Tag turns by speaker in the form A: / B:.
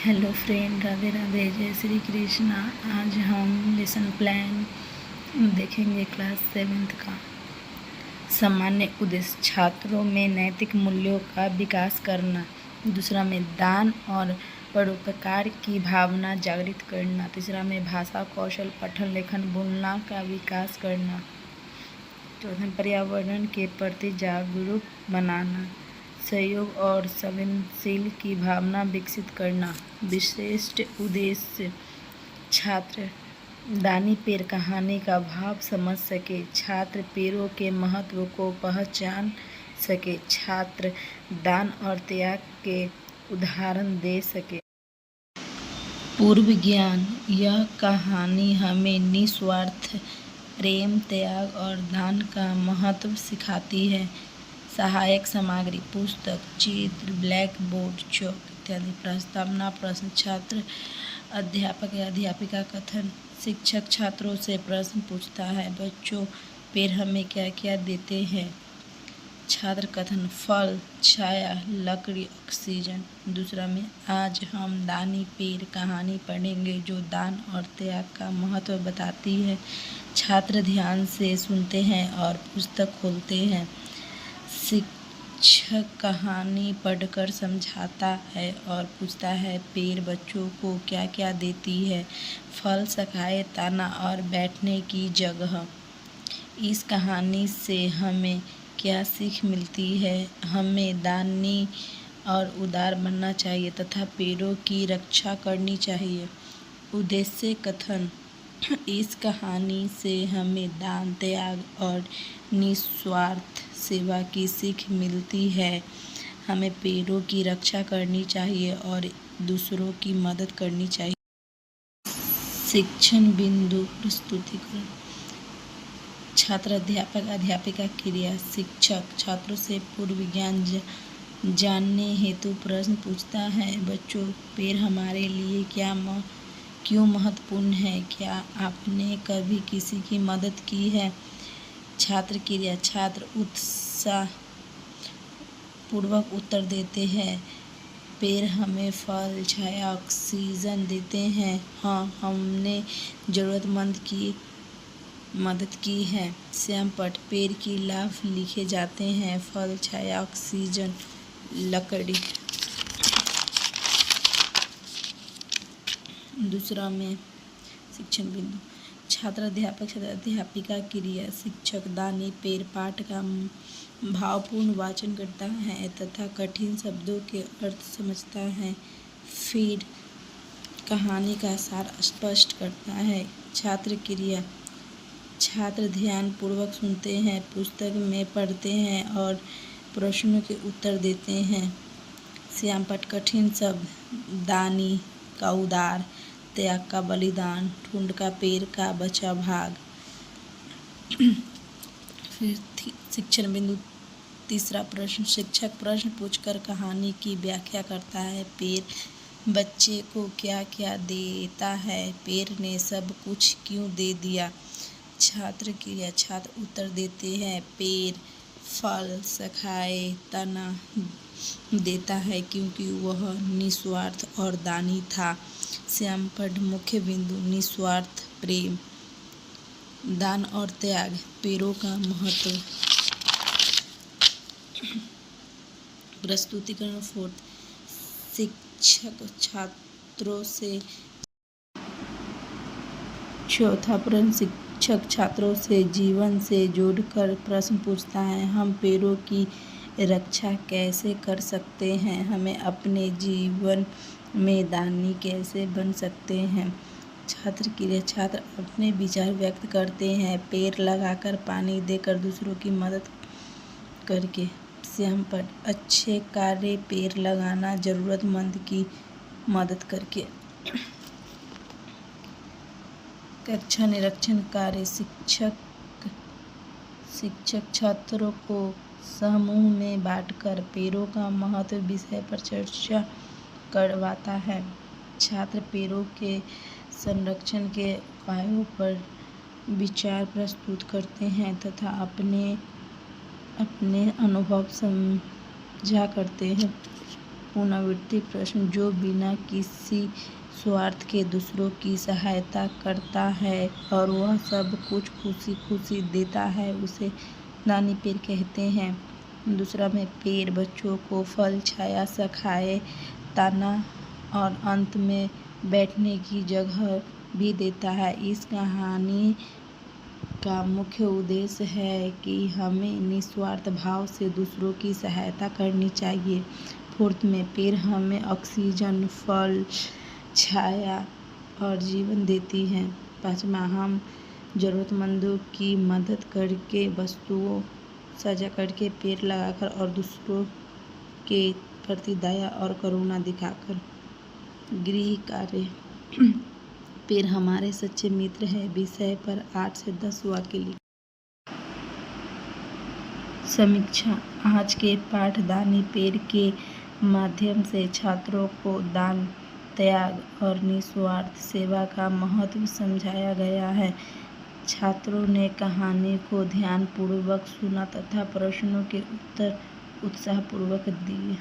A: Hello friend, Radhe Radhe, जय श्री कृष्णा। आज हम लेसन प्लान देखेंगे क्लास 7th का। सामान्य उद्देश्य छात्रों में नैतिक मूल्यों का विकास करना। दूसरा में दान और परोपकार की भावना जागृत करना। तीसरा में भाषा कौशल, पठन लेखन बोलना का विकास करना। चौथा पर्यावरण के प्रति जागरूक बनाना। सहयोग और संवेदनशील की भावना विकसित करना। विशिष्ट उद्देश्य छात्र दानी पेड़ कहानी का भाव समझ सके, छात्र पेड़ों के महत्व को पहचान सके, छात्र दान और त्याग के उदाहरण दे सके। पूर्व ज्ञान। यह कहानी हमें निस्वार्थ प्रेम, त्याग और दान का महत्व सिखाती है। सहायक सामग्री पुस्तक, चित्र, ब्लैक बोर्ड, चौक इत्यादि। प्रस्तावना प्रश्न। छात्र अध्यापक या अध्यापिका कथन। शिक्षक छात्रों से प्रश्न पूछता है, बच्चों पेड़ हमें क्या क्या देते हैं? छात्र कथन, फल, छाया, लकड़ी, ऑक्सीजन। दूसरा में आज हम दानी पेड़ कहानी पढ़ेंगे जो दान और त्याग का महत्व बताती है। छात्र ध्यान से सुनते हैं और पुस्तक खोलते हैं। शिक्षक कहानी पढ़कर समझाता है और पूछता है, पेड़ बच्चों को क्या क्या देती है? फल, शाखाएं, तना और बैठने की जगह। इस कहानी से हमें क्या सीख मिलती है? हमें दानी और उदार बनना चाहिए तथा पेड़ों की रक्षा करनी चाहिए। उद्देश्य कथन। इस कहानी से हमें दान, त्याग और निस्वार्थ सेवा की सीख मिलती है। हमें पेड़ों की रक्षा करनी चाहिए और दूसरों की मदद करनी चाहिए। शिक्षण बिंदु प्रस्तुतिकरण। छात्र अध्यापक अध्यापिका क्रिया। शिक्षक छात्रों से पूर्व ज्ञान जानने हेतु प्रश्न पूछता है, बच्चों पेड़ हमारे लिए क्यों महत्वपूर्ण है? क्या आपने कभी किसी की मदद की है? छात्र क्रिया। छात्र उत्साह पूर्वक उत्तर देते हैं, पेड़ हमें फल, छाया, ऑक्सीजन देते हैं। हाँ, हमने ज़रूरतमंद की मदद की है। श्यामपट्ट पेड़ की लाभ लिखे जाते हैं, फल, छाया, ऑक्सीजन, लकड़ी। दूसरा में शिक्षण बिंदु। छात्र अध्यापक छात्र अध्यापिका क्रिया। शिक्षक दानी पेड़ पाठ का भावपूर्ण वाचन करता है तथा कठिन शब्दों के अर्थ समझता है, फिर कहानी का सार स्पष्ट करता है। छात्र क्रिया। छात्र ध्यान पूर्वक सुनते हैं, पुस्तक में पढ़ते हैं और प्रश्नों के उत्तर देते हैं। श्यामपट्ट कठिन शब्द, दानी का उदार, त्याग का बलिदान, ठुंड का पेड़ का बचा भाग। फिर शिक्षण बिंदु तीसरा प्रश्न। शिक्षक प्रश्न पूछकर कहानी की व्याख्या करता है, पेड़ बच्चे को क्या क्या देता है? पेड़ ने सब कुछ क्यों दे दिया? छात्र क्रिया। छात्र उत्तर देते हैं, पेड़ फल, शाखाएं, तना देता है क्योंकि वह निस्वार्थ और दानी था। श्यामपट्ट मुख्य बिंदु निस्वार्थ प्रेम, दान और त्याग, पेड़ों का महत्व। प्रस्तुतिकरण 4। शिक्षक छात्रों से। चौथा प्रश्न। शिक्षक छात्रों से जीवन से जोड़कर प्रश्न पूछता है, हम पेड़ों की रक्षा कैसे कर सकते हैं? हमें अपने जीवन में दानी कैसे बन सकते हैं? छात्र क्रिया। छात्र अपने विचार व्यक्त करते हैं, पेड़ लगाकर, पानी देकर, दूसरों की मदद करके। श्यामपट्ट अच्छे कार्य, पेड़ लगाना, जरूरतमंद की मदद करके। कक्षा निरीक्षण कार्य। शिक्षक छात्रों को समूह में बांटकर पेड़ों का महत्व विषय पर चर्चा करवाता है। छात्र पेड़ों के संरक्षण के उपायों पर विचार प्रस्तुत करते हैं तथा अपने अनुभव साझा करते हैं। पुनरावृत्ति प्रश्न, जो बिना किसी स्वार्थ के दूसरों की सहायता करता है और वह सब कुछ खुशी खुशी देता है, उसे दानी पेड़ कहते हैं। दूसरा में पेड़ बच्चों को फल, छाया, शाखाएं, तना और अंत में बैठने की जगह भी देता है। इस कहानी का मुख्य उद्देश्य है कि हमें निस्वार्थ भाव से दूसरों की सहायता करनी चाहिए। फोर्थ में पेड़ हमें ऑक्सीजन, फल, छाया और जीवन देती हैं। पाँचवा, हम ज़रूरतमंदों की मदद करके, वस्तुओं साझा करके, पेड़ लगाकर और दूसरों के प्रति दया और करुणा दिखाकर। गृह कार्य, पेड़ हमारे सच्चे मित्र है विषय पर 8 से 10 वाक्य लिखें। समीक्षा, आज के पाठ दानी पेड़ के माध्यम से छात्रों को दान, त्याग और निस्वार्थ सेवा का महत्व समझाया गया है। छात्रों ने कहानी को ध्यानपूर्वक सुना तथा प्रश्नों के उत्तर उत्साहपूर्वक दिए।